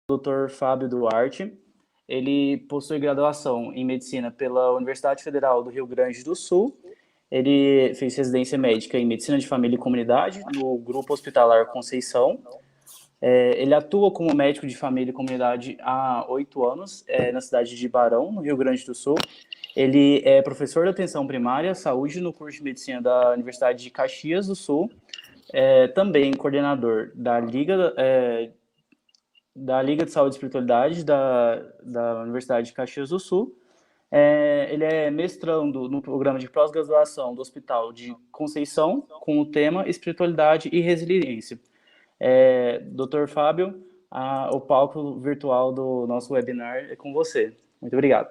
Dr. Fábio Duarte. Ele possui graduação em medicina pela Universidade Federal do Rio Grande do Sul. Ele fez residência médica em medicina de família e comunidade no Grupo Hospitalar Conceição. Ele atua como médico de família e comunidade há 8 anos, na cidade de Barão, no Rio Grande do Sul. Ele é professor de atenção primária, saúde no curso de medicina da Universidade de Caxias do Sul. Também coordenador da Liga de Saúde e Espiritualidade da Universidade de Caxias do Sul. Ele é mestrando no programa de pós-graduação do Hospital de Conceição, com o tema Espiritualidade e Resiliência. Dr. Fábio, o palco virtual do nosso webinar é com você. Muito obrigado.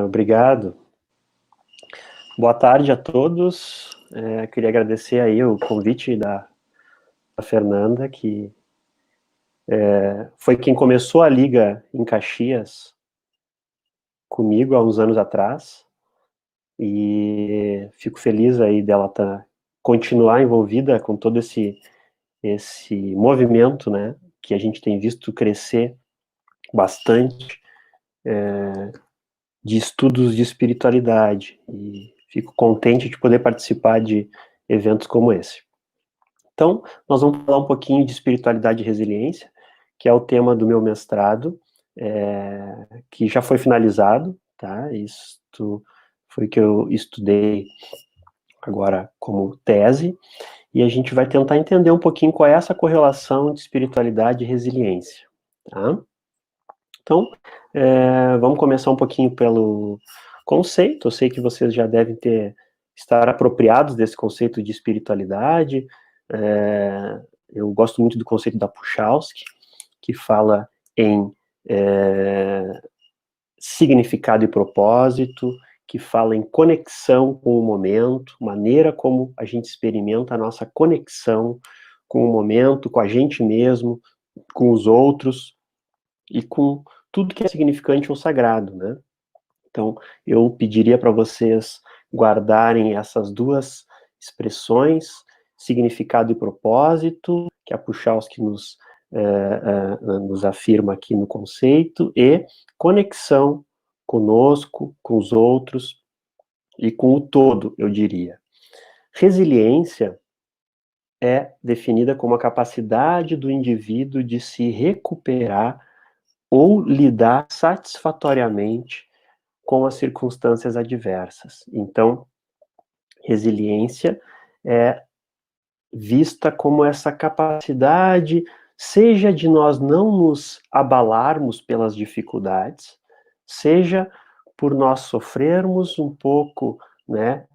Obrigado. Boa tarde a todos. Queria agradecer aí o convite da Fernanda, que foi quem começou a Liga em Caxias comigo há uns anos atrás, e fico feliz aí dela continuar envolvida com todo esse movimento, né, que a gente tem visto crescer bastante, de estudos de espiritualidade, e fico contente de poder participar de eventos como esse. Então, nós vamos falar um pouquinho de espiritualidade e resiliência, que é o tema do meu mestrado, que já foi finalizado, tá? Isto foi o que eu estudei agora como tese, e a gente vai tentar entender um pouquinho qual é essa correlação de espiritualidade e resiliência, tá? Então, vamos começar um pouquinho pelo conceito. Eu sei que vocês já devem estar apropriados desse conceito de espiritualidade. Eu gosto muito do conceito da Puchalski, que fala em significado e propósito, que fala em conexão com o momento, maneira como a gente experimenta a nossa conexão com o momento, com a gente mesmo, com os outros e com tudo que é significante ou sagrado, né? Então, eu pediria para vocês guardarem essas duas expressões, significado e propósito, que a Puchalski nos afirma aqui no conceito, e conexão conosco, com os outros e com o todo, eu diria. Resiliência é definida como a capacidade do indivíduo de se recuperar ou lidar satisfatoriamente com as circunstâncias adversas. Então, resiliência é vista como essa capacidade, seja de nós não nos abalarmos pelas dificuldades, seja por nós sofrermos um pouco, né,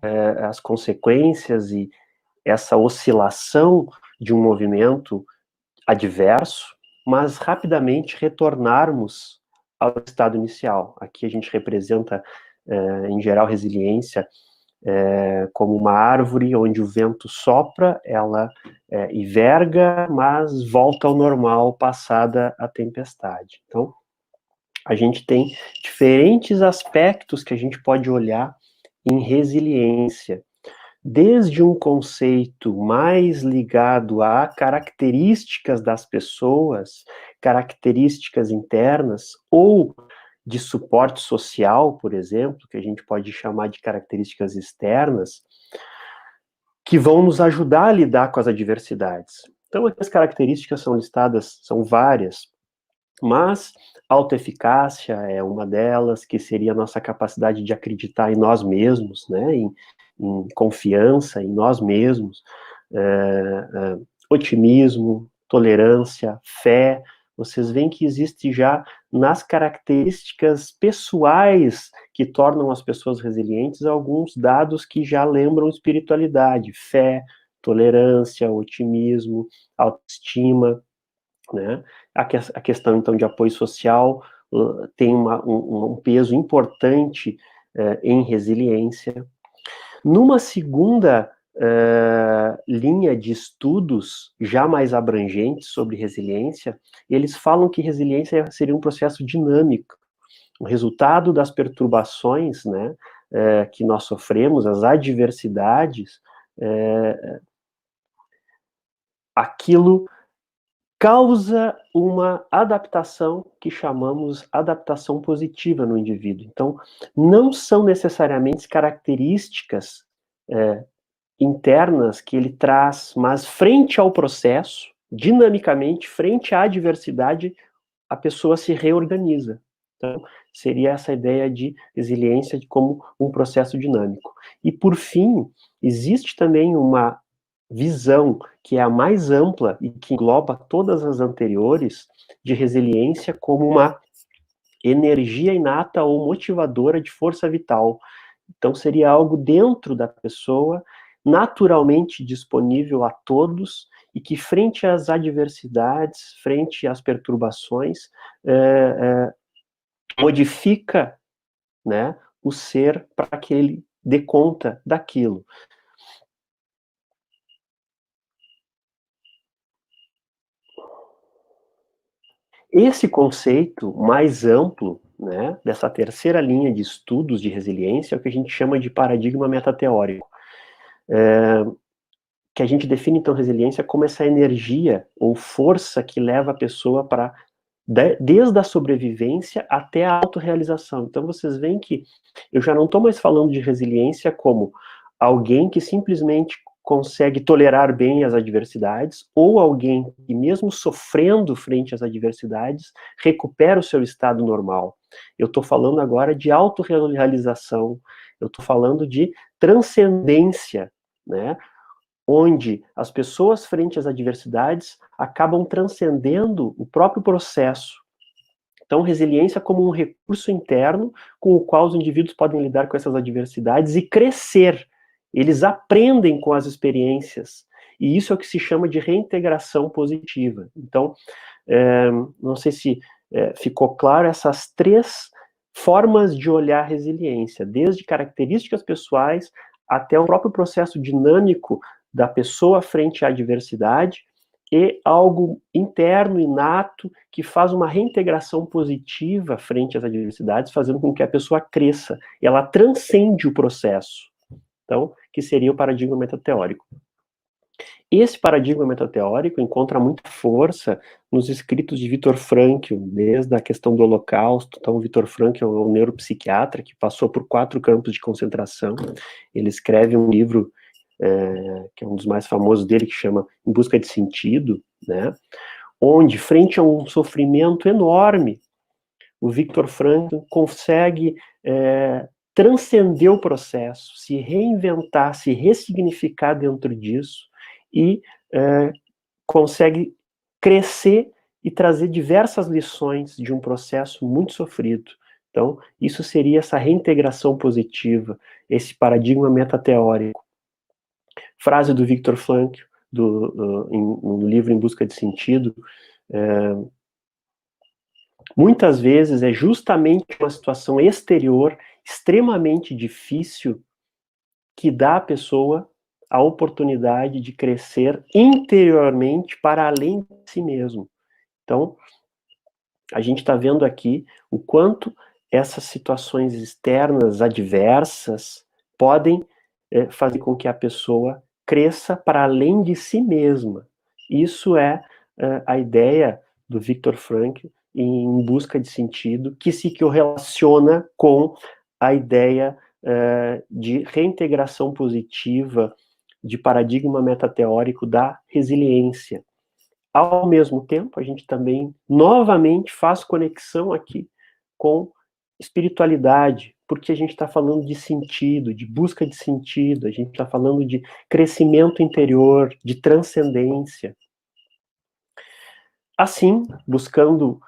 as consequências e essa oscilação de um movimento adverso, mas rapidamente retornarmos ao estado inicial. Aqui a gente representa, em geral, resiliência como uma árvore onde o vento sopra, ela enverga, mas volta ao normal passada a tempestade. Então, a gente tem diferentes aspectos que a gente pode olhar em resiliência, desde um conceito mais ligado a características das pessoas, características internas, ou de suporte social, por exemplo, que a gente pode chamar de características externas, que vão nos ajudar a lidar com as adversidades. Então, as características são listadas, são várias, mas autoeficácia é uma delas, que seria a nossa capacidade de acreditar em nós mesmos, né, em confiança em nós mesmos, otimismo, tolerância, fé. Vocês veem que existe já nas características pessoais que tornam as pessoas resilientes alguns dados que já lembram espiritualidade: fé, tolerância, otimismo, autoestima, né? A questão, então, de apoio social tem um peso importante em resiliência. Numa segunda linha de estudos já mais abrangentes sobre resiliência, eles falam que resiliência seria um processo dinâmico, o resultado das perturbações, né, que nós sofremos, as adversidades, aquilo causa uma adaptação que chamamos adaptação positiva no indivíduo. Então, não são necessariamente características internas que ele traz, mas frente ao processo, dinamicamente, frente à adversidade, a pessoa se reorganiza. Então, seria essa ideia de resiliência como um processo dinâmico. E, por fim, existe também uma visão que é a mais ampla e que engloba todas as anteriores, de resiliência como uma energia inata ou motivadora de força vital. Então, seria algo dentro da pessoa, naturalmente disponível a todos, e que, frente às adversidades, frente às perturbações, modifica, né, o ser para que ele dê conta daquilo. Esse conceito mais amplo, né, dessa terceira linha de estudos de resiliência é o que a gente chama de paradigma metateórico, que a gente define, então, resiliência como essa energia ou força que leva a pessoa para, desde a sobrevivência até a autorrealização. Então, vocês veem que eu já não estou mais falando de resiliência como alguém que simplesmente consegue tolerar bem as adversidades, ou alguém que, mesmo sofrendo frente às adversidades, recupera o seu estado normal. Eu estou falando agora de autorrealização, eu estou falando de transcendência, né? Onde as pessoas, frente às adversidades, acabam transcendendo o próprio processo. Então, resiliência como um recurso interno com o qual os indivíduos podem lidar com essas adversidades e crescer. Eles aprendem com as experiências. E isso é o que se chama de reintegração positiva. Então, não sei se ficou claro essas três formas de olhar a resiliência, desde características pessoais até o próprio processo dinâmico da pessoa frente à adversidade, e algo interno, inato, que faz uma reintegração positiva frente às adversidades, fazendo com que a pessoa cresça. Ela transcende o processo. Então, que seria o paradigma metateórico. Esse paradigma metateórico encontra muita força nos escritos de Viktor Frankl, desde a questão do Holocausto. Então, Viktor Frankl é um neuropsiquiatra que passou por 4 campos de concentração. Ele escreve um livro que é um dos mais famosos dele, que chama Em Busca de Sentido, né? Onde, frente a um sofrimento enorme, o Viktor Frankl consegue transcender o processo, se reinventar, se ressignificar dentro disso, e consegue crescer e trazer diversas lições de um processo muito sofrido. Então, isso seria essa reintegração positiva, esse paradigma metateórico. Frase do Viktor Frankl, no livro Em Busca de Sentido, muitas vezes é justamente uma situação exterior extremamente difícil que dá à pessoa a oportunidade de crescer interiormente para além de si mesmo. Então, a gente está vendo aqui o quanto essas situações externas adversas podem fazer com que a pessoa cresça para além de si mesma. Isso é a ideia do Viktor Frankl em Busca de Sentido, que se relaciona com a ideia de reintegração positiva, de paradigma metateórico da resiliência. Ao mesmo tempo, a gente também, novamente, faz conexão aqui com espiritualidade, porque a gente está falando de sentido, de busca de sentido, a gente está falando de crescimento interior, de transcendência. Assim, buscando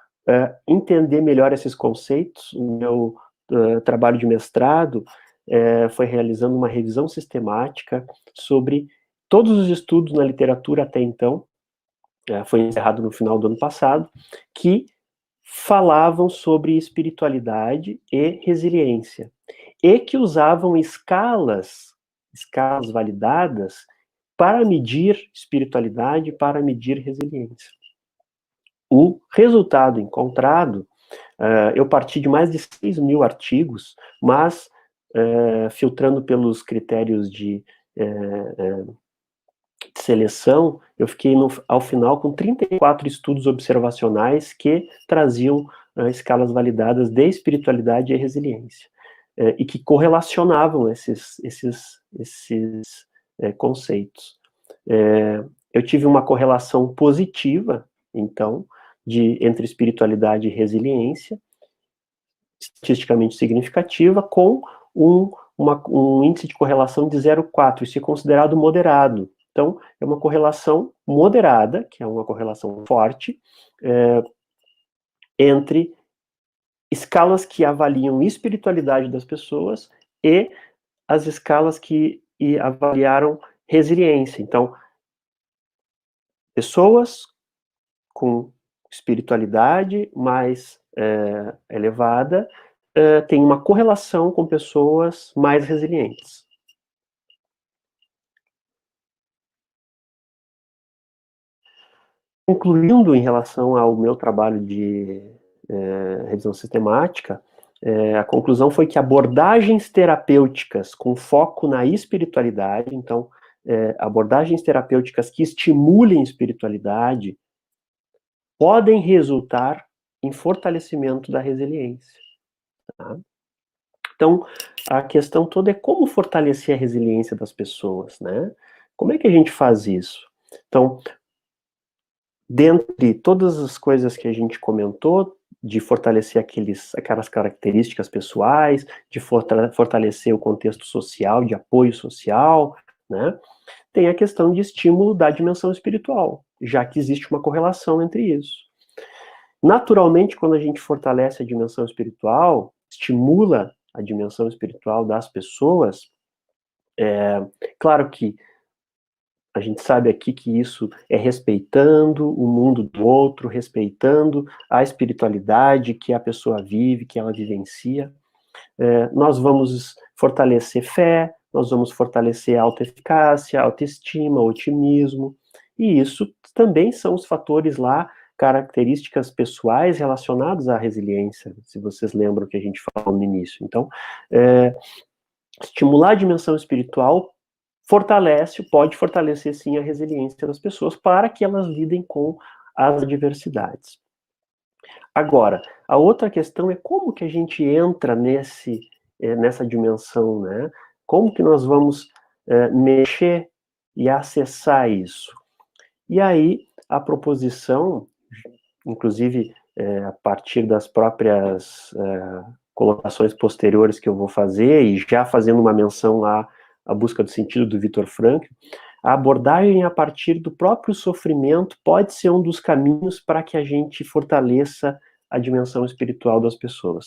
entender melhor esses conceitos, o meu trabalho de mestrado foi realizando uma revisão sistemática sobre todos os estudos na literatura até então, foi encerrado no final do ano passado, que falavam sobre espiritualidade e resiliência, e que usavam escalas validadas para medir espiritualidade, para medir resiliência. O resultado encontrado, eu parti de mais de 6.000 artigos, mas filtrando pelos critérios de de seleção, eu fiquei ao final com 34 estudos observacionais que traziam escalas validadas de espiritualidade e resiliência, e que correlacionavam esses conceitos. Eu tive uma correlação positiva, então, entre espiritualidade e resiliência, estatisticamente significativa, com um índice de correlação de 0,4, isso é considerado moderado. Então, é uma correlação moderada, que é uma correlação forte, entre escalas que avaliam espiritualidade das pessoas e as escalas que avaliaram resiliência. Então, pessoas com espiritualidade mais elevada têm uma correlação com pessoas mais resilientes. Concluindo em relação ao meu trabalho de revisão sistemática, a conclusão foi que abordagens terapêuticas com foco na espiritualidade, então, abordagens terapêuticas que estimulem espiritualidade, podem resultar em fortalecimento da resiliência. Tá? Então, a questão toda é como fortalecer a resiliência das pessoas, né? Como é que a gente faz isso? Então, dentre todas as coisas que a gente comentou, de fortalecer aquelas características pessoais, de fortalecer o contexto social, de apoio social, né? Tem a questão de estímulo da dimensão espiritual, já que existe uma correlação entre isso. Naturalmente, quando a gente fortalece a dimensão espiritual, estimula a dimensão espiritual das pessoas, claro que a gente sabe aqui que isso é respeitando o mundo do outro, respeitando a espiritualidade que a pessoa vive, que ela vivencia. Nós vamos fortalecer fé, nós vamos fortalecer autoeficácia, autoestima, otimismo, e isso também são os fatores lá, características pessoais relacionadas à resiliência, se vocês lembram que a gente falou no início. Então, estimular a dimensão espiritual pode fortalecer sim a resiliência das pessoas para que elas lidem com as adversidades. Agora, a outra questão é como que a gente entra nessa dimensão, né? Como que nós vamos mexer e acessar isso? E aí, a proposição, inclusive a partir das próprias colocações posteriores que eu vou fazer, e já fazendo uma menção lá à busca do sentido do Viktor Frankl, a abordagem a partir do próprio sofrimento pode ser um dos caminhos para que a gente fortaleça a dimensão espiritual das pessoas.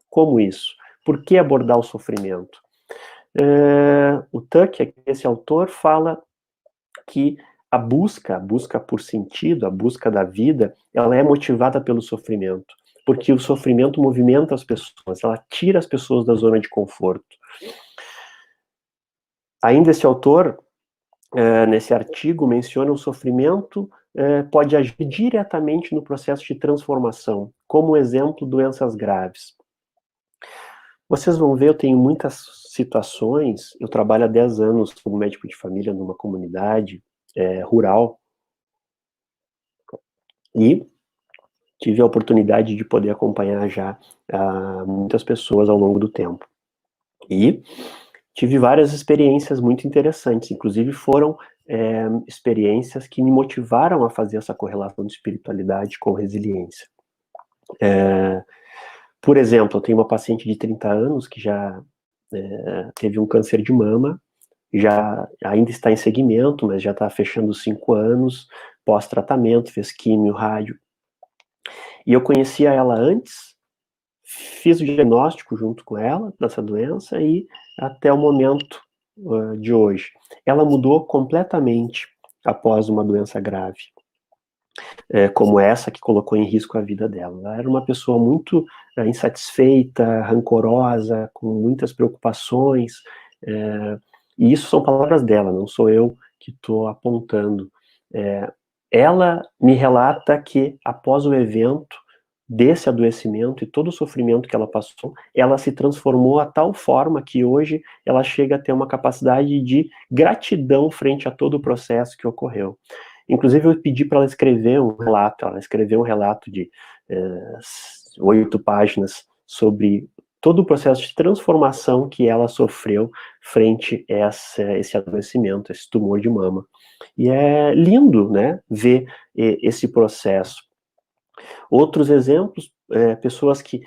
Como isso? Por que abordar o sofrimento? O Tuck, esse autor, fala que a busca por sentido, a busca da vida, ela é motivada pelo sofrimento, porque o sofrimento movimenta as pessoas, ela tira as pessoas da zona de conforto. Ainda esse autor, nesse artigo, menciona o sofrimento pode agir diretamente no processo de transformação, como exemplo, doenças graves. Vocês vão ver, eu tenho muitas situações, eu trabalho há 10 anos como médico de família numa comunidade rural, e tive a oportunidade de poder acompanhar já muitas pessoas ao longo do tempo. E tive várias experiências muito interessantes, inclusive foram experiências que me motivaram a fazer essa correlação de espiritualidade com resiliência. Por exemplo, eu tenho uma paciente de 30 anos que já teve um câncer de mama, ainda está em segmento, mas já está fechando os 5 anos, pós-tratamento, fez químio, rádio. E eu conhecia ela antes, fiz o diagnóstico junto com ela dessa doença e até o momento de hoje. Ela mudou completamente após uma doença grave, como essa que colocou em risco a vida dela. Ela era uma pessoa muito insatisfeita, rancorosa, com muitas preocupações, e isso são palavras dela, não sou eu que estou apontando. Ela me relata que após o evento, desse adoecimento e todo o sofrimento que ela passou, ela se transformou a tal forma que hoje ela chega a ter uma capacidade de gratidão frente a todo o processo que ocorreu. Inclusive, eu pedi para ela escrever um relato, ela escreveu um relato de 8 páginas sobre todo o processo de transformação que ela sofreu frente a esse adoecimento, esse tumor de mama. E é lindo, né, ver esse processo. Outros exemplos, pessoas que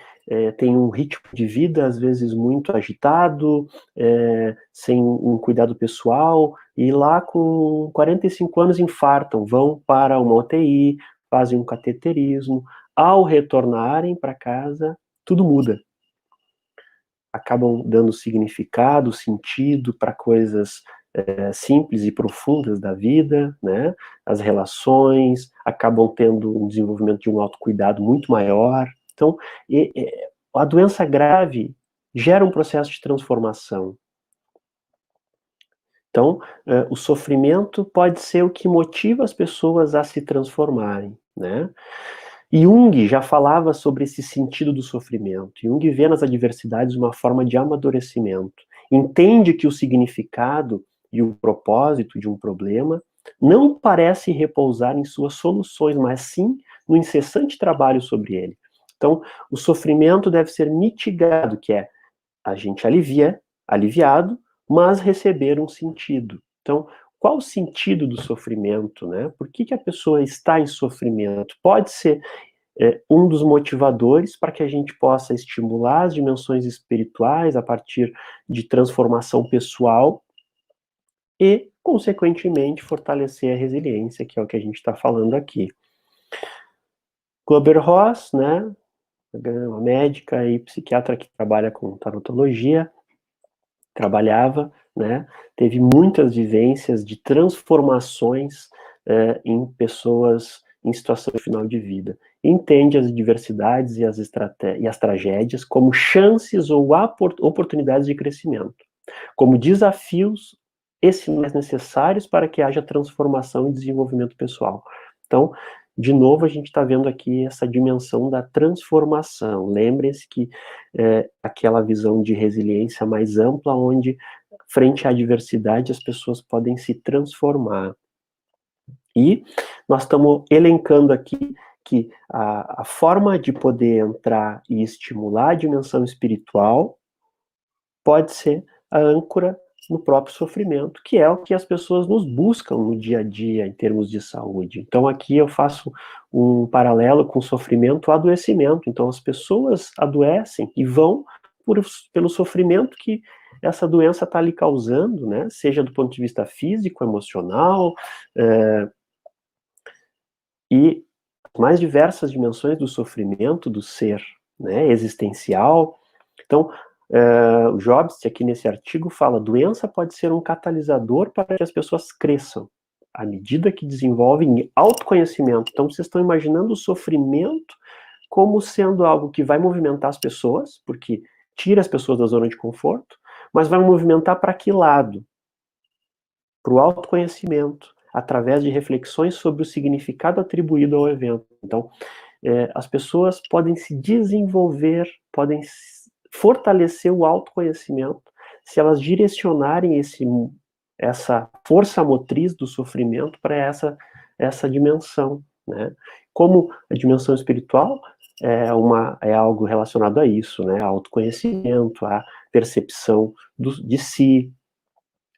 têm um ritmo de vida, às vezes, muito agitado, sem um cuidado pessoal, e lá com 45 anos infartam, vão para uma UTI, fazem um cateterismo, ao retornarem para casa, tudo muda. Acabam dando significado, sentido para coisas simples e profundas da vida, né? As relações, acabam tendo um desenvolvimento de um autocuidado muito maior. Então, a doença grave gera um processo de transformação. Então, o sofrimento pode ser o que motiva as pessoas a se transformarem, né? Jung já falava sobre esse sentido do sofrimento. Jung vê nas adversidades uma forma de amadurecimento. Entende que o significado e o propósito de um problema não parece repousar em suas soluções, mas sim no incessante trabalho sobre ele. Então, o sofrimento deve ser mitigado, que é a gente aliviado, mas receber um sentido. Então, qual o sentido do sofrimento, né? Por que a pessoa está em sofrimento? Pode ser um dos motivadores para que a gente possa estimular as dimensões espirituais a partir de transformação pessoal e, consequentemente, fortalecer a resiliência, que é o que a gente está falando aqui. Kübler-Ross, né, uma médica e psiquiatra que trabalha com tanatologia, trabalhava, né, teve muitas vivências de transformações em pessoas em situação de final de vida. Entende as diversidades e as tragédias como chances ou oportunidades de crescimento, como desafios essenciais necessários para que haja transformação e desenvolvimento pessoal. Então, de novo, a gente está vendo aqui essa dimensão da transformação. Lembrem-se que aquela visão de resiliência mais ampla, onde, frente à adversidade, as pessoas podem se transformar. E nós estamos elencando aqui que a forma de poder entrar e estimular a dimensão espiritual pode ser a âncora no próprio sofrimento, que é o que as pessoas nos buscam no dia a dia em termos de saúde. Então aqui eu faço um paralelo com sofrimento e adoecimento. Então as pessoas adoecem e vão pelo sofrimento que essa doença está lhe causando, né? Seja do ponto de vista físico, emocional, e as mais diversas dimensões do sofrimento do ser, né, existencial. Então, o Jobst, aqui nesse artigo, fala: doença pode ser um catalisador para que as pessoas cresçam, à medida que desenvolvem autoconhecimento. Então, vocês estão imaginando o sofrimento como sendo algo que vai movimentar as pessoas, porque tira as pessoas da zona de conforto, mas vai movimentar para que lado? Para o autoconhecimento, através de reflexões sobre o significado atribuído ao evento. Então, as pessoas podem se desenvolver, podem fortalecer o autoconhecimento se elas direcionarem essa força motriz do sofrimento para essa dimensão, né? Como a dimensão espiritual é algo relacionado a isso, né? A autoconhecimento, a percepção de si,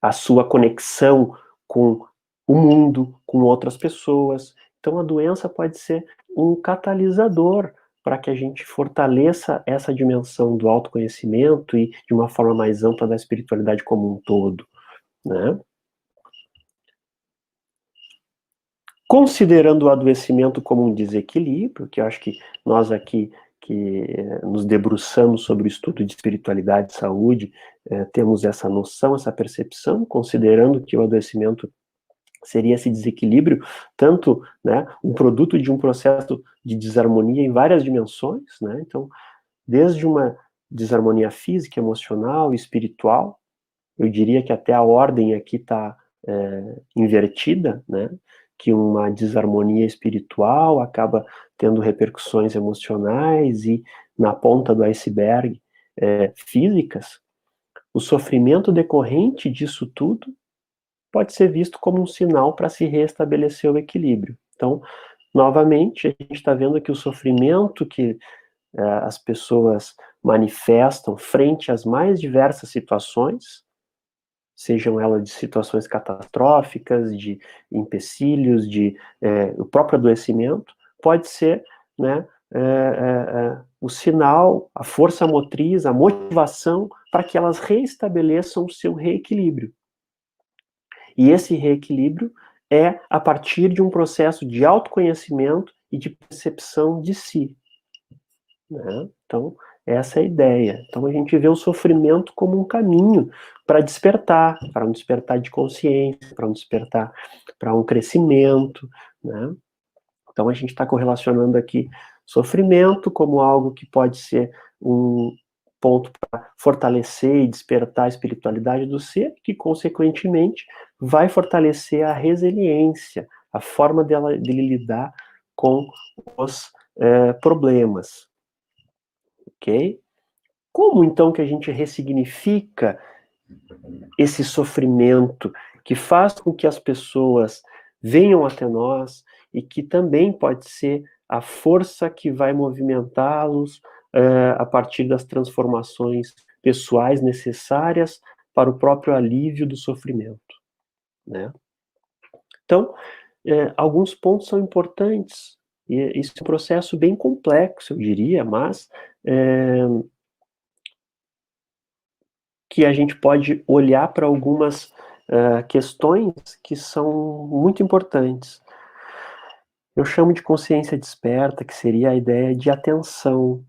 a sua conexão com o mundo, com outras pessoas. Então a doença pode ser um catalisador para que a gente fortaleça essa dimensão do autoconhecimento e de uma forma mais ampla da espiritualidade como um todo, né? Considerando o adoecimento como um desequilíbrio, que eu acho que nós aqui que nos debruçamos sobre o estudo de espiritualidade e saúde, temos essa noção, essa percepção, considerando que o adoecimento seria esse desequilíbrio, tanto, né, um produto de um processo de desarmonia em várias dimensões, né? Então, desde uma desarmonia física, emocional, espiritual, eu diria que até a ordem aqui está invertida, né? que uma desarmonia espiritual acaba tendo repercussões emocionais e, na ponta do iceberg, físicas, o sofrimento decorrente disso tudo pode ser visto como um sinal para se restabelecer o equilíbrio. Então, novamente, a gente está vendo que o sofrimento que as pessoas manifestam frente às mais diversas situações, sejam elas de situações catastróficas, de empecilhos, de o próprio adoecimento, pode ser, né, o sinal, a força motriz, a motivação para que elas reestabeleçam o seu reequilíbrio. E esse reequilíbrio é a partir de um processo de autoconhecimento e de percepção de si. Né? Então, essa é a ideia. Então, a gente vê o sofrimento como um caminho para um despertar de consciência, para um despertar para um crescimento, né? Então, a gente está correlacionando aqui sofrimento como algo que pode ser um ponto para fortalecer e despertar a espiritualidade do ser, que, consequentemente, vai fortalecer a resiliência, a forma dele lidar com os problemas. Ok? Como, então, que a gente ressignifica esse sofrimento que faz com que as pessoas venham até nós e que também pode ser a força que vai movimentá-los a partir das transformações pessoais necessárias para o próprio alívio do sofrimento, né? Então, alguns pontos são importantes, e esse é um processo bem complexo, eu diria, mas que a gente pode olhar para algumas questões que são muito importantes. Eu chamo de consciência desperta, que seria a ideia de atenção,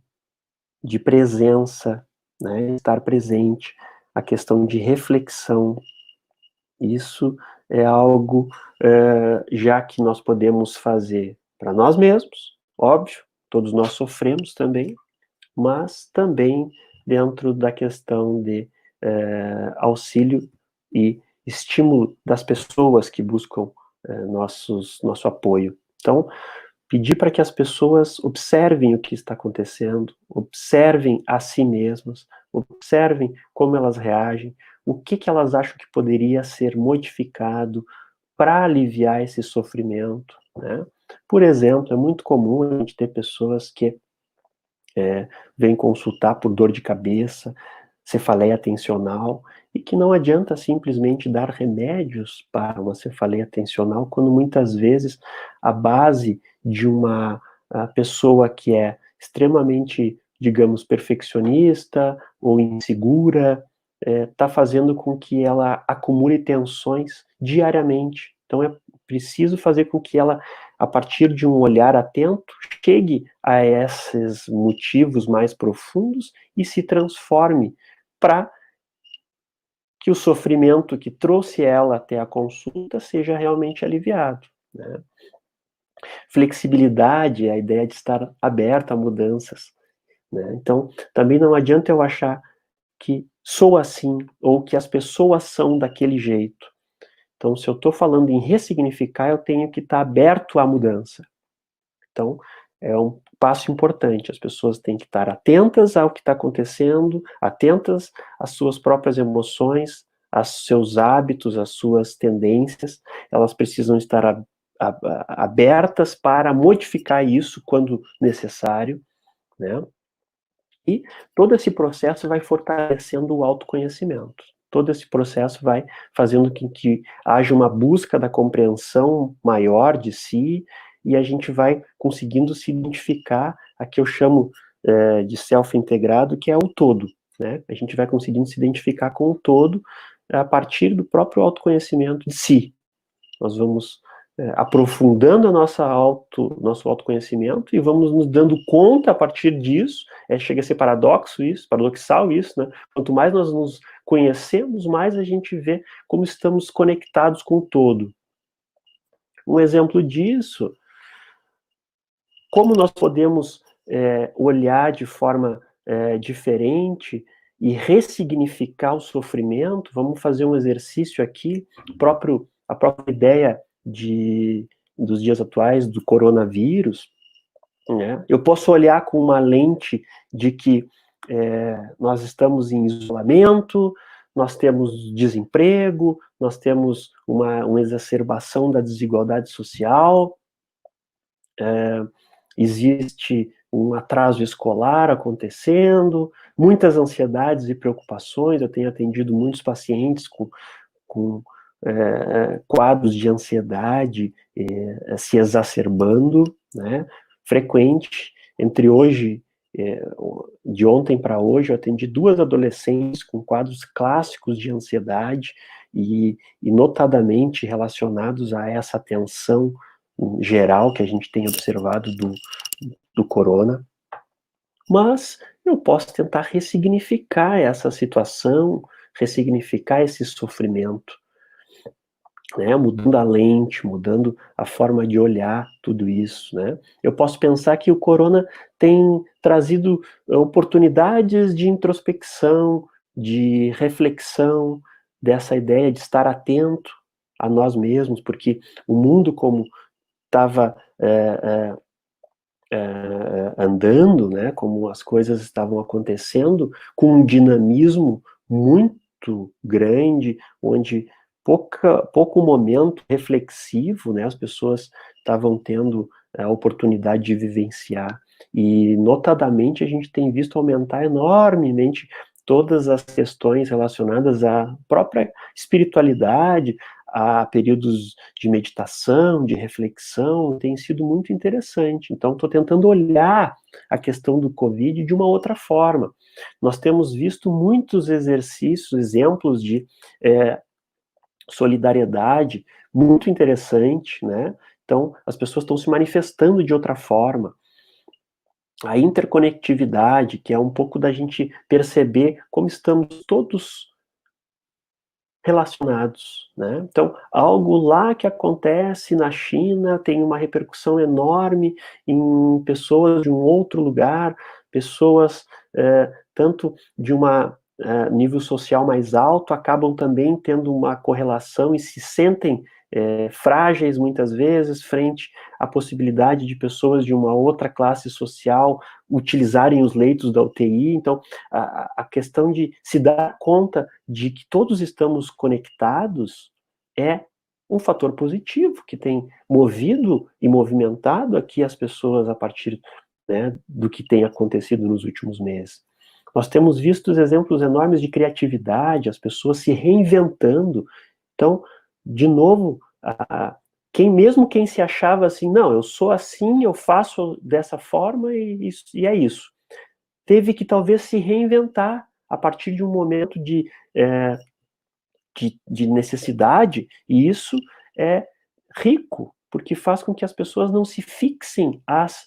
de presença, né, estar presente, a questão de reflexão. Isso é algo já que nós podemos fazer para nós mesmos, óbvio, todos nós sofremos também, mas também dentro da questão de auxílio e estímulo das pessoas que buscam nosso apoio. Então, pedir para que as pessoas observem o que está acontecendo, observem a si mesmas, observem como elas reagem, o que elas acham que poderia ser modificado para aliviar esse sofrimento, né? Por exemplo, é muito comum a gente ter pessoas que vêm consultar por dor de cabeça, cefaleia tensional, e que não adianta simplesmente dar remédios para uma cefaleia tensional, quando muitas vezes a base de uma pessoa que é extremamente, digamos, perfeccionista ou insegura, está fazendo com que ela acumule tensões diariamente. Então é preciso fazer com que ela, a partir de um olhar atento, chegue a esses motivos mais profundos e se transforme para que o sofrimento que trouxe ela até a consulta seja realmente aliviado, né? Flexibilidade é a ideia de estar aberta a mudanças, né? Então, também não adianta eu achar que sou assim, ou que as pessoas são daquele jeito. Então, se eu estou falando em ressignificar, eu tenho que estar aberto à mudança. Então, é um passo importante. As pessoas têm que estar atentas ao que está acontecendo, atentas às suas próprias emoções, aos seus hábitos, às suas tendências. Elas precisam estar abertas para modificar isso quando necessário, né? E todo esse processo vai fortalecendo o autoconhecimento. Todo esse processo vai fazendo com que haja uma busca da compreensão maior de si, e a gente vai conseguindo se identificar, a que eu chamo de self-integrado, que é o todo, né? A gente vai conseguindo se identificar com o todo a partir do próprio autoconhecimento de si. Nós vamos aprofundando nosso autoconhecimento e vamos nos dando conta a partir disso, chega a ser paradoxal isso, né? Quanto mais nós nos conhecemos, mais a gente vê como estamos conectados com o todo. Um exemplo disso, como nós podemos olhar de forma diferente e ressignificar o sofrimento. Vamos fazer um exercício aqui, a própria ideia de dos dias atuais do coronavírus, né, eu posso olhar com uma lente de que nós estamos em isolamento, nós temos desemprego, nós temos uma exacerbação da desigualdade social, existe um atraso escolar acontecendo, muitas ansiedades e preocupações. Eu tenho atendido muitos pacientes com quadros de ansiedade se exacerbando, né, frequente. Entre hoje, de ontem para hoje, eu atendi 2 adolescentes com quadros clássicos de ansiedade e notadamente relacionados a essa tensão geral que a gente tem observado do corona. Mas eu posso tentar ressignificar essa situação, ressignificar esse sofrimento, né, mudando a lente, mudando a forma de olhar tudo isso, né. Eu posso pensar que o corona tem trazido oportunidades de introspecção, de reflexão, dessa ideia de estar atento a nós mesmos, porque o mundo como estava andando, né, como as coisas estavam acontecendo, com um dinamismo muito grande, onde pouco momento reflexivo, né, as pessoas estavam tendo a oportunidade de vivenciar, e notadamente a gente tem visto aumentar enormemente todas as questões relacionadas à própria espiritualidade, a períodos de meditação, de reflexão, tem sido muito interessante. Então, estou tentando olhar a questão do Covid de uma outra forma. Nós temos visto muitos exercícios, exemplos de solidariedade muito interessante, né? Então, as pessoas estão se manifestando de outra forma. A interconectividade, que é um pouco da gente perceber como estamos todos relacionados, né? Então, algo lá que acontece na China tem uma repercussão enorme em pessoas de um outro lugar, pessoas tanto de nível social mais alto, acabam também tendo uma correlação e se sentem frágeis muitas vezes frente à possibilidade de pessoas de uma outra classe social utilizarem os leitos da UTI. Então, a questão de se dar conta de que todos estamos conectados é um fator positivo que tem movido e movimentado aqui as pessoas a partir, né, do que tem acontecido nos últimos meses. Nós temos visto exemplos enormes de criatividade, as pessoas se reinventando. Então, de novo, mesmo quem se achava assim, não, eu sou assim, eu faço dessa forma e é isso, teve que talvez se reinventar a partir de um momento de necessidade, e isso é rico, porque faz com que as pessoas não se fixem às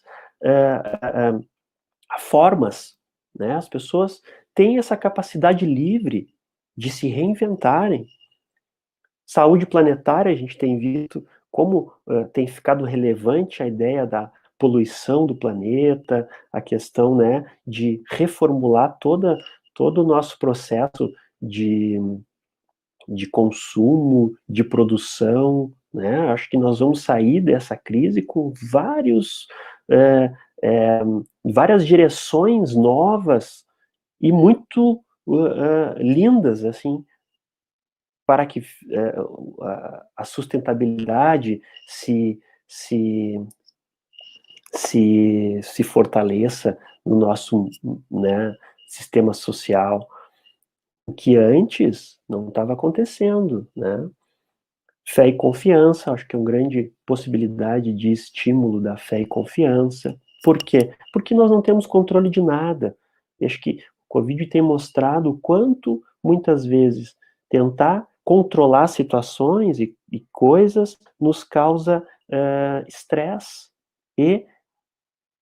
formas, né? As pessoas têm essa capacidade livre de se reinventarem. Saúde planetária, a gente tem visto como tem ficado relevante a ideia da poluição do planeta, a questão, né, de reformular todo o nosso processo de consumo, de produção, né? Acho que nós vamos sair dessa crise com várias direções novas e muito lindas, assim, para que a sustentabilidade se fortaleça no nosso, né, sistema social, o que antes não estava acontecendo, né? Fé e confiança, acho que é uma grande possibilidade de estímulo da fé e confiança. Por quê? Porque nós não temos controle de nada. E acho que o Covid tem mostrado o quanto, muitas vezes, tentar controlar situações e coisas nos causa estresse e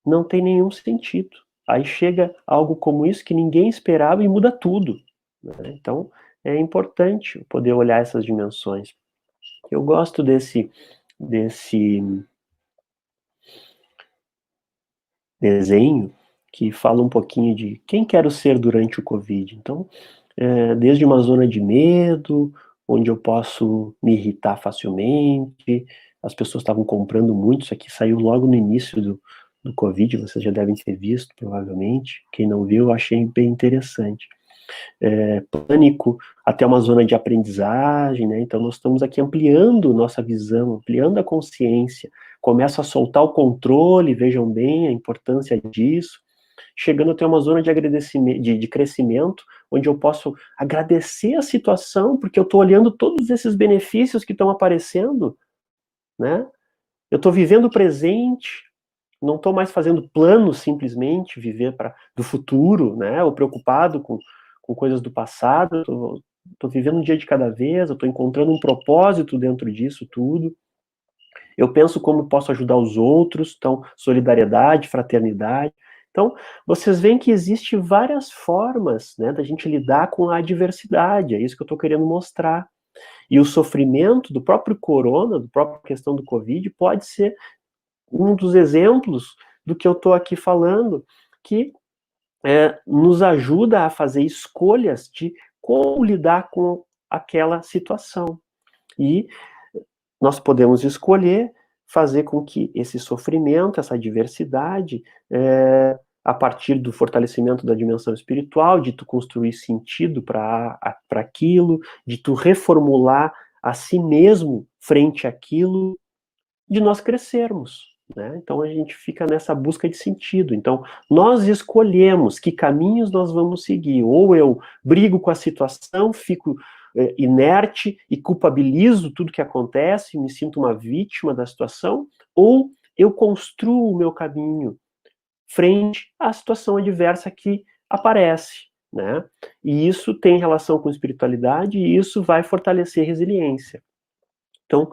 não tem nenhum sentido. Aí chega algo como isso que ninguém esperava e muda tudo, né? Então, é importante poder olhar essas dimensões. Eu gosto desse desenho que fala um pouquinho de quem quero ser durante o Covid. Então, desde uma zona de medo, onde eu posso me irritar facilmente, as pessoas estavam comprando muito, isso aqui saiu logo no início do Covid, vocês já devem ter visto, provavelmente. Quem não viu, eu achei bem interessante. Pânico, até uma zona de aprendizagem, né? Então nós estamos aqui ampliando nossa visão, ampliando a consciência, começa a soltar o controle, vejam bem a importância disso, chegando até uma zona de agradecimento, de crescimento, onde eu posso agradecer a situação, porque eu estou olhando todos esses benefícios que estão aparecendo, né? Eu estou vivendo o presente, não estou mais fazendo planos simplesmente, viver do futuro, né? Ou preocupado com coisas do passado, estou vivendo um dia de cada vez, eu estou encontrando um propósito dentro disso tudo. Eu penso como posso ajudar os outros, então, solidariedade, fraternidade. Então, vocês veem que existem várias formas, né, da gente lidar com a adversidade, é isso que eu estou querendo mostrar. E o sofrimento do próprio corona, da própria questão do Covid, pode ser um dos exemplos do que eu estou aqui falando, que nos ajuda a fazer escolhas de como lidar com aquela situação. E nós podemos escolher fazer com que esse sofrimento, essa adversidade, a partir do fortalecimento da dimensão espiritual, de tu construir sentido para aquilo, de tu reformular a si mesmo frente àquilo, de nós crescermos, né? Então a gente fica nessa busca de sentido. Então nós escolhemos que caminhos nós vamos seguir. Ou eu brigo com a situação, fico inerte e culpabilizo tudo que acontece, me sinto uma vítima da situação, ou eu construo o meu caminho frente à situação adversa que aparece, né? E isso tem relação com espiritualidade e isso vai fortalecer a resiliência. Então,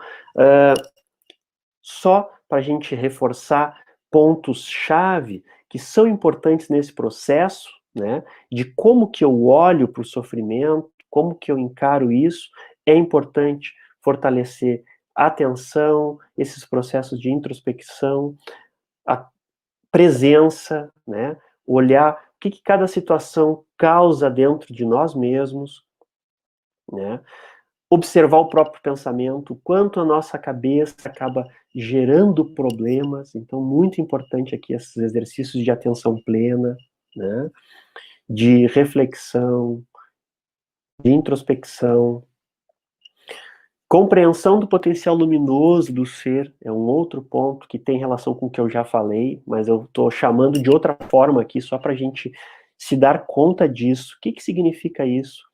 só para a gente reforçar pontos-chave que são importantes nesse processo, né, de como que eu olho para o sofrimento, como que eu encaro isso, é importante fortalecer a atenção, esses processos de introspecção, a presença, né, olhar o que cada situação causa dentro de nós mesmos, né, observar o próprio pensamento, o quanto a nossa cabeça acaba gerando problemas. Então, muito importante aqui esses exercícios de atenção plena, né? De reflexão, de introspecção, compreensão do potencial luminoso do ser, é um outro ponto que tem relação com o que eu já falei, mas eu estou chamando de outra forma aqui, só para a gente se dar conta disso. O que significa isso?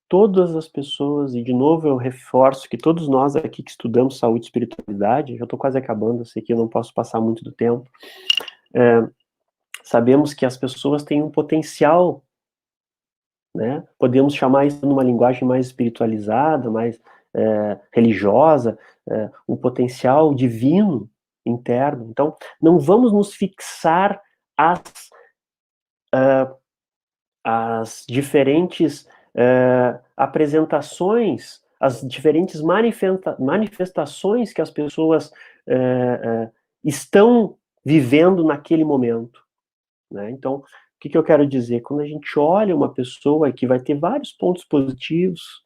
Todas as pessoas, e de novo eu reforço que todos nós aqui que estudamos saúde e espiritualidade, já estou quase acabando, sei que eu não posso passar muito do tempo, sabemos que as pessoas têm um potencial, né? Podemos chamar isso numa linguagem mais espiritualizada, mais religiosa, um potencial divino interno. Então, não vamos nos fixar as diferentes apresentações, as diferentes manifestações que as pessoas estão vivendo naquele momento, né? Então, o que eu quero dizer? Quando a gente olha uma pessoa que vai ter vários pontos positivos,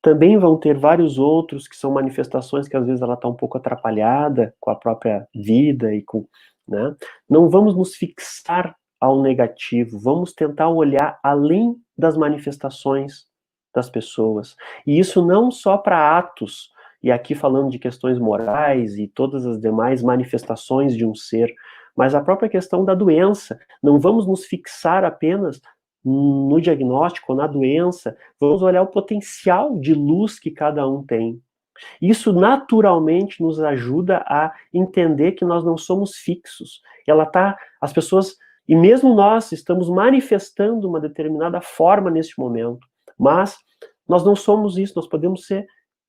também vão ter vários outros que são manifestações que às vezes ela está um pouco atrapalhada com a própria vida e com, né? Não vamos nos fixar ao negativo, vamos tentar olhar além das manifestações das pessoas. E isso não só para atos, e aqui falando de questões morais e todas as demais manifestações de um ser, mas a própria questão da doença. Não vamos nos fixar apenas no diagnóstico, na doença, vamos olhar o potencial de luz que cada um tem. Isso naturalmente nos ajuda a entender que nós não somos fixos. As pessoas, e mesmo nós, estamos manifestando uma determinada forma neste momento, mas nós não somos isso, nós podemos ser o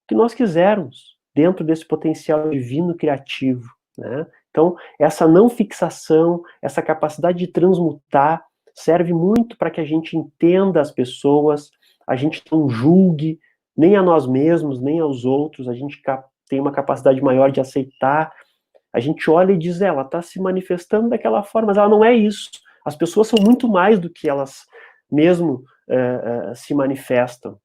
que nós quisermos, dentro desse potencial divino criativo, né? Então, essa não fixação, essa capacidade de transmutar, serve muito para que a gente entenda as pessoas, a gente não julgue nem a nós mesmos, nem aos outros, a gente tem uma capacidade maior de aceitar, a gente olha e diz, ela está se manifestando daquela forma, mas ela não é isso. As pessoas são muito mais do que elas mesmo se manifestam.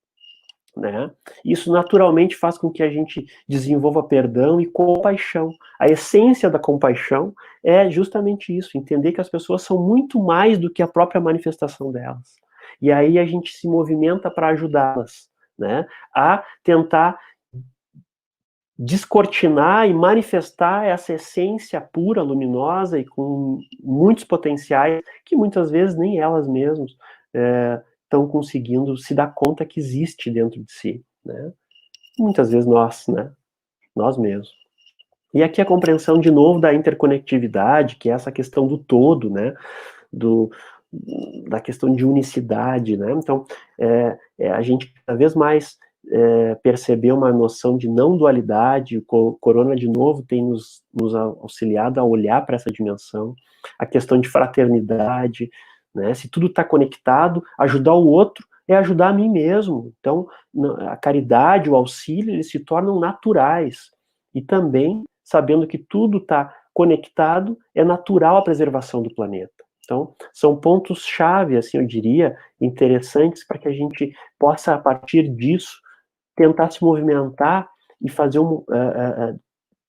né? Isso naturalmente faz com que a gente desenvolva perdão e compaixão. A essência da compaixão é justamente isso, entender que as pessoas são muito mais do que a própria manifestação delas. E aí a gente se movimenta para ajudá-las, né? A tentar descortinar e manifestar essa essência pura, luminosa e com muitos potenciais que muitas vezes nem elas mesmas estão conseguindo se dar conta que existe dentro de si, né? Muitas vezes nós, né? Nós mesmos. E aqui a compreensão de novo da interconectividade, que é essa questão do todo, né? Da questão de unicidade, né? Então, a gente cada vez mais perceber uma noção de não dualidade. O Corona, de novo, tem nos auxiliado a olhar para essa dimensão, a questão de fraternidade, né? Se tudo está conectado, ajudar o outro é ajudar a mim mesmo. Então, a caridade, o auxílio, eles se tornam naturais. E também, sabendo que tudo está conectado, é natural a preservação do planeta. Então, são pontos-chave, assim, eu diria, interessantes para que a gente possa, a partir disso, tentar se movimentar e fazer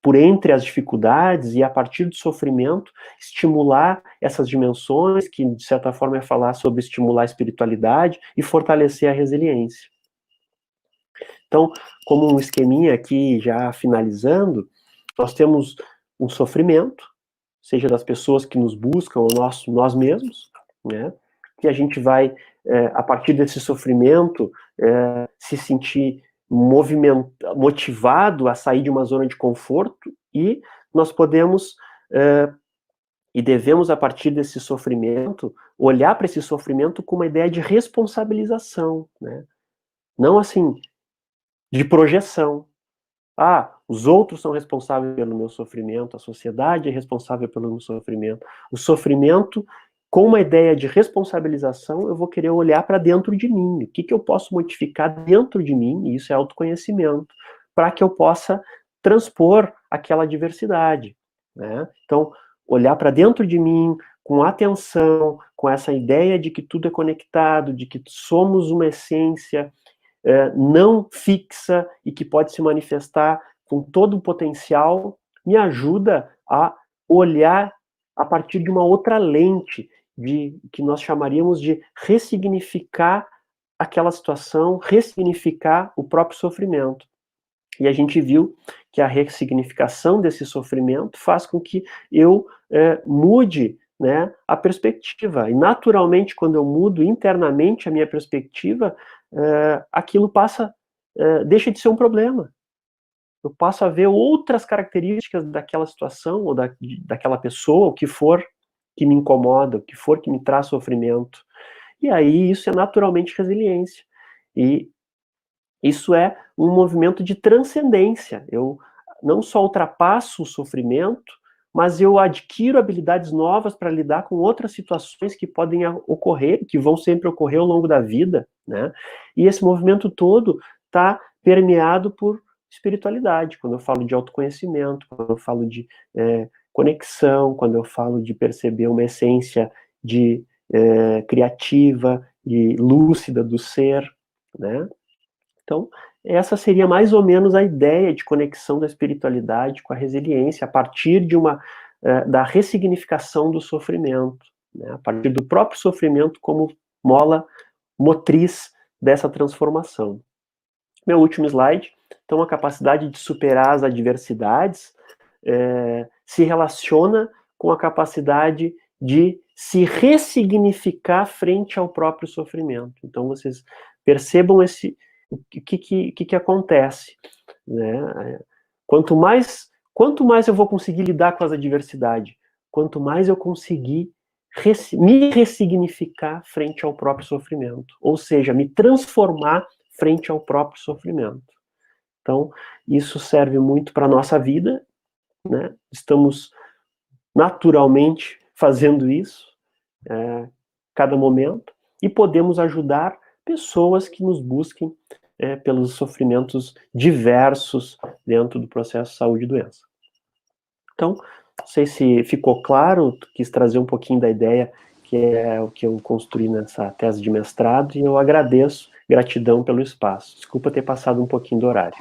por entre as dificuldades e a partir do sofrimento, estimular essas dimensões, que de certa forma é falar sobre estimular a espiritualidade e fortalecer a resiliência. Então, como um esqueminha aqui, já finalizando, nós temos um sofrimento, seja das pessoas que nos buscam, ou nós mesmos, né? Que a gente vai, a partir desse sofrimento, se sentir motivado a sair de uma zona de conforto, e nós podemos e devemos, a partir desse sofrimento, olhar para esse sofrimento com uma ideia de responsabilização, né? Não assim, de projeção. Os outros são responsáveis pelo meu sofrimento, a sociedade é responsável pelo meu sofrimento. O sofrimento, com uma ideia de responsabilização, eu vou querer olhar para dentro de mim. O que eu posso modificar dentro de mim, e isso é autoconhecimento, para que eu possa transpor aquela diversidade, né? Então, olhar para dentro de mim, com atenção, com essa ideia de que tudo é conectado, de que somos uma essência não fixa e que pode se manifestar com todo o potencial, me ajuda a olhar a partir de uma outra lente, que nós chamaríamos de ressignificar aquela situação, ressignificar o próprio sofrimento. E a gente viu que a ressignificação desse sofrimento faz com que eu mude, né, a perspectiva. E naturalmente, quando eu mudo internamente a minha perspectiva, aquilo deixa de ser um problema. Eu passo a ver outras características daquela situação, ou daquela pessoa, o que for que me incomoda, o que for que me traz sofrimento. E aí isso é naturalmente resiliência. E isso é um movimento de transcendência. Eu não só ultrapasso o sofrimento, mas eu adquiro habilidades novas para lidar com outras situações que podem ocorrer, que vão sempre ocorrer ao longo da vida, né? E esse movimento todo está permeado por espiritualidade. Quando eu falo de autoconhecimento, quando eu falo de conexão, quando eu falo de perceber uma essência criativa e lúcida do ser, né? Então, essa seria mais ou menos a ideia de conexão da espiritualidade com a resiliência, a partir da ressignificação do sofrimento, né? A partir do próprio sofrimento como mola motriz dessa transformação. Meu último slide. Então, a capacidade de superar as adversidades se relaciona com a capacidade de se ressignificar frente ao próprio sofrimento. Então, vocês percebam o que acontece, né? Quanto mais eu vou conseguir lidar com as adversidades, quanto mais eu conseguir me ressignificar frente ao próprio sofrimento, ou seja, me transformar frente ao próprio sofrimento. Então, isso serve muito para a nossa vida, né? Estamos naturalmente fazendo isso, cada momento, e podemos ajudar pessoas que nos busquem pelos sofrimentos diversos dentro do processo saúde e doença. Então, não sei se ficou claro, quis trazer um pouquinho da ideia que é o que eu construí nessa tese de mestrado, e eu agradeço Gratidão pelo espaço. Desculpa ter passado um pouquinho do horário.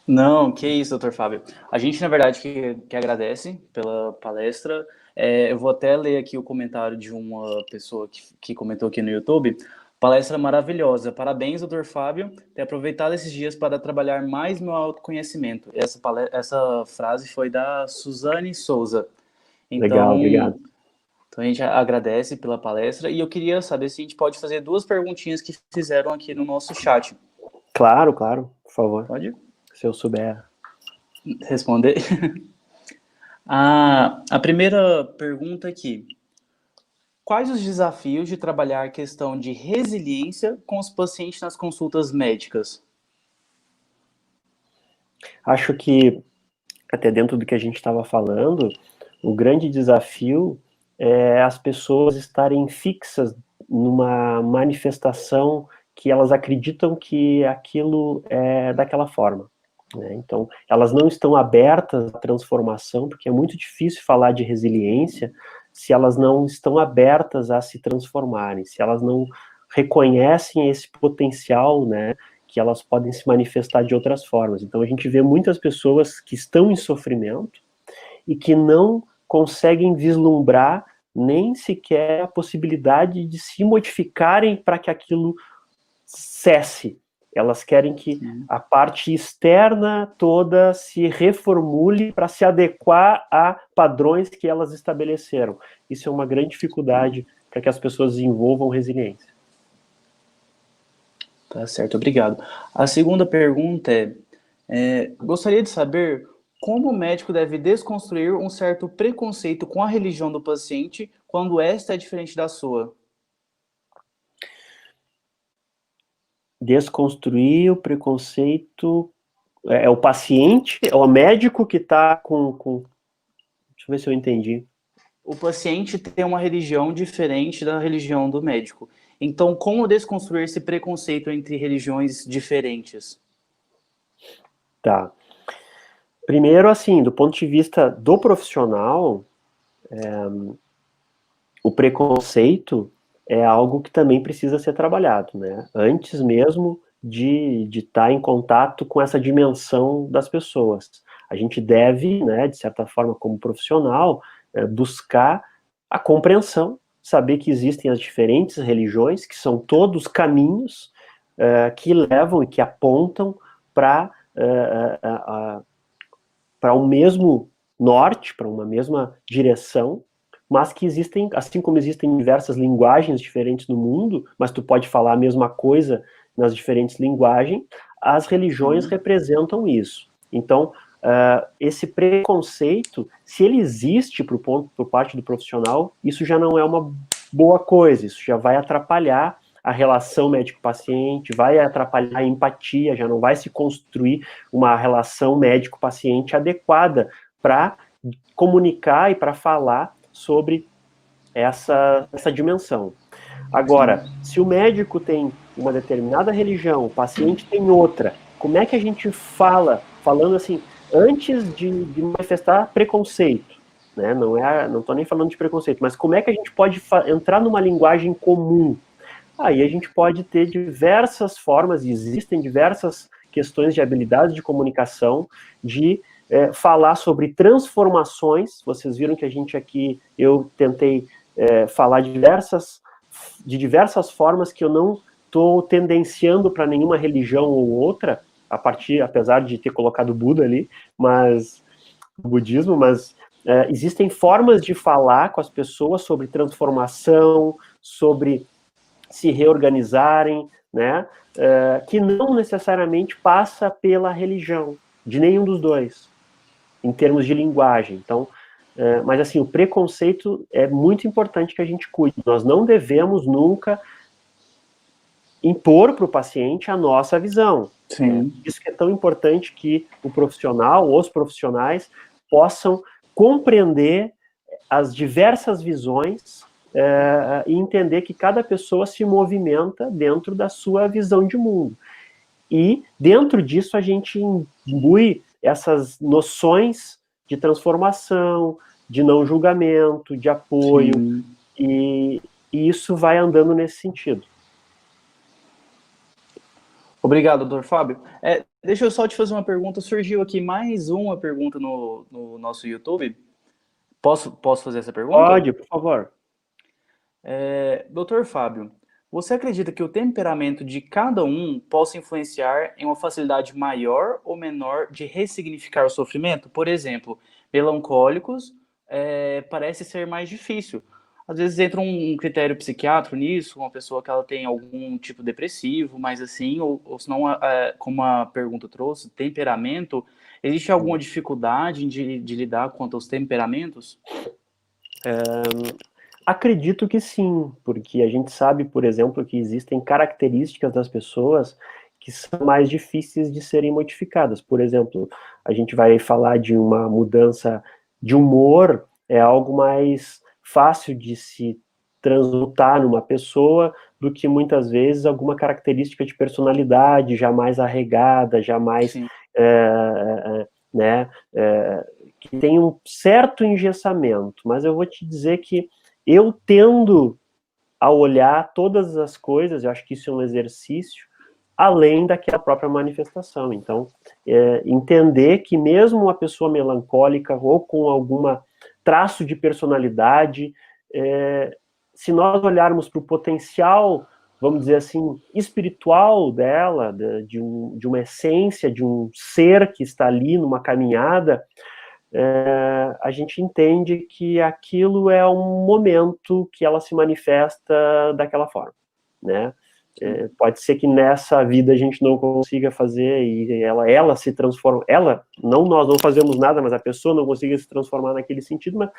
Não, que isso, doutor Fábio. A gente, na verdade, que agradece pela palestra. Eu vou até ler aqui o comentário de uma pessoa que comentou aqui no YouTube. Palestra maravilhosa. Parabéns, doutor Fábio, ter aproveitado esses dias para trabalhar mais meu autoconhecimento. Essa frase foi da Suzane Souza. Legal, Então, obrigado. então a gente agradece pela palestra e eu queria saber se a gente pode fazer duas perguntinhas que fizeram aqui no nosso chat. Claro, por favor. Pode Se eu souber. responder? A primeira pergunta aqui. Quais os desafios de trabalhar a questão de resiliência com os pacientes nas consultas médicas? Acho que, até dentro do que a gente estava falando, o grande desafio é as pessoas estarem fixas numa manifestação que elas acreditam que aquilo é daquela forma, né? Então, elas não estão abertas à transformação, porque é muito difícil falar de resiliência se elas não estão abertas a se transformarem, se elas não reconhecem esse potencial, né, que elas podem se manifestar de outras formas. Então, a gente vê muitas pessoas que estão em sofrimento e que não conseguem vislumbrar nem sequer a possibilidade de se modificarem para que aquilo cesse. Elas querem que a parte externa toda se reformule para se adequar a padrões que elas estabeleceram. Isso é uma grande dificuldade para que as pessoas desenvolvam resiliência. Tá certo, obrigado. A segunda pergunta gostaria de saber como o médico deve desconstruir um certo preconceito com a religião do paciente quando esta é diferente da sua. Desconstruir o preconceito é o paciente, é o médico que está com... Deixa eu ver se eu entendi. O paciente tem uma religião diferente da religião do médico. Então, como desconstruir esse preconceito entre religiões diferentes? Tá. Primeiro, assim, do ponto de vista do profissional, o preconceito é algo que também precisa ser trabalhado, né? Antes mesmo de estar em contato com essa dimensão das pessoas. A gente deve, né, de certa forma, como profissional, buscar a compreensão, saber que existem as diferentes religiões, que são todos caminhos que levam e que apontam para um mesmo norte, para uma mesma direção, mas que existem, assim como existem diversas linguagens diferentes no mundo, mas tu pode falar a mesma coisa nas diferentes linguagens, as religiões representam isso. Então, esse preconceito, se ele existe por parte do profissional, isso já não é uma boa coisa, isso já vai atrapalhar a relação médico-paciente, vai atrapalhar a empatia, já não vai se construir uma relação médico-paciente adequada para comunicar e para falar sobre essa dimensão. Agora, se o médico tem uma determinada religião, o paciente tem outra, como é que a gente fala, falando assim, antes de manifestar preconceito, né? Não estou nem falando de preconceito, mas como é que a gente pode entrar numa linguagem comum? Aí a gente pode ter diversas formas, e existem diversas questões de habilidade de comunicação, de falar sobre transformações. Vocês viram que a gente aqui, eu tentei falar de diversas formas que eu não estou tendenciando para nenhuma religião ou outra, apesar de ter colocado o Buda ali, mas o budismo, mas existem formas de falar com as pessoas sobre transformação, sobre se reorganizarem, né, que não necessariamente passa pela religião, de nenhum dos dois, em termos de linguagem. Então, mas assim, o preconceito é muito importante que a gente cuide. Nós não devemos nunca impor para o paciente a nossa visão. Sim. Isso que é tão importante que o profissional, os profissionais, possam compreender as diversas visões e entender que cada pessoa se movimenta dentro da sua visão de mundo. E dentro disso a gente imbui essas noções de transformação, de não julgamento, de apoio, e isso vai andando nesse sentido. Obrigado, doutor Fábio. Deixa eu só te fazer uma pergunta. Surgiu aqui mais uma pergunta no nosso YouTube. Posso fazer essa pergunta? Pode, por favor. Doutor Fábio, você acredita que o temperamento de cada um possa influenciar em uma facilidade maior ou menor de ressignificar o sofrimento? Por exemplo, melancólicos parece ser mais difícil. Às vezes entra um critério psiquiátrico nisso, uma pessoa que ela tem algum tipo depressivo, mas assim, ou senão, como a pergunta trouxe, temperamento, existe alguma dificuldade de lidar quanto aos temperamentos? Acredito que sim, porque a gente sabe, por exemplo, que existem características das pessoas que são mais difíceis de serem modificadas. Por exemplo, a gente vai falar de uma mudança de humor, é algo mais fácil de se transmutar numa pessoa do que muitas vezes alguma característica de personalidade já mais arraigada, já mais, Sim, né, que tem um certo engessamento. Mas eu vou te dizer que eu tendo a olhar todas as coisas, eu acho que isso é um exercício, além daquela própria manifestação. Então, entender que mesmo uma pessoa melancólica ou com alguma traço de personalidade, se nós olharmos para o potencial, vamos dizer assim, espiritual dela, de uma essência, de um ser que está ali numa caminhada, a gente entende que aquilo é um momento que ela se manifesta daquela forma, né? Pode ser que nessa vida a gente não consiga fazer e ela se transforma, nós não fazemos nada, mas a pessoa não consiga se transformar naquele sentido, mas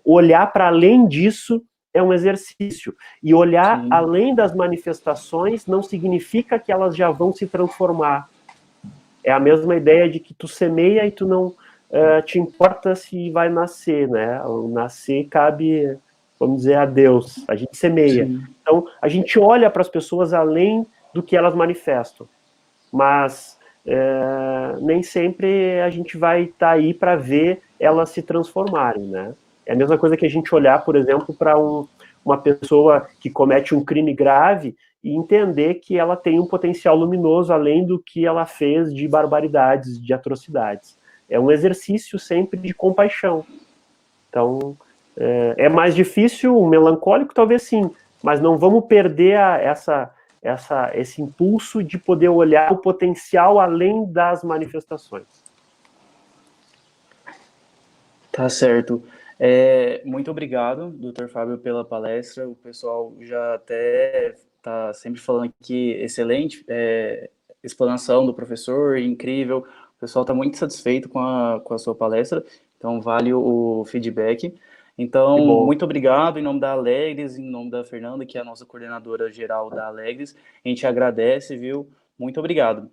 olhar para além disso é um exercício, e olhar sim, além das manifestações não significa que elas já vão se transformar. É a mesma ideia de que tu semeia e tu não te importa se vai nascer, né? O nascer cabe, vamos dizer, a Deus. A gente semeia. sim. Então, a gente olha para as pessoas além do que elas manifestam. Mas nem sempre a gente vai estar aí para ver elas se transformarem, né? É a mesma coisa que a gente olhar, por exemplo, para uma pessoa que comete um crime grave e entender que ela tem um potencial luminoso além do que ela fez de barbaridades, de atrocidades. É um exercício sempre de compaixão. Então, é mais difícil, o melancólico talvez sim, mas não vamos perder esse impulso de poder olhar o potencial além das manifestações. Tá certo. Muito obrigado, doutor Fábio, pela palestra. O pessoal já até está sempre falando que excelente explanação do professor, incrível. O pessoal está muito satisfeito com a sua palestra, então vale o feedback. Que Então, bom. muito obrigado em nome da Alegres, em nome da Fernanda, que é a nossa coordenadora geral da Alegres. A gente agradece, viu? Muito obrigado.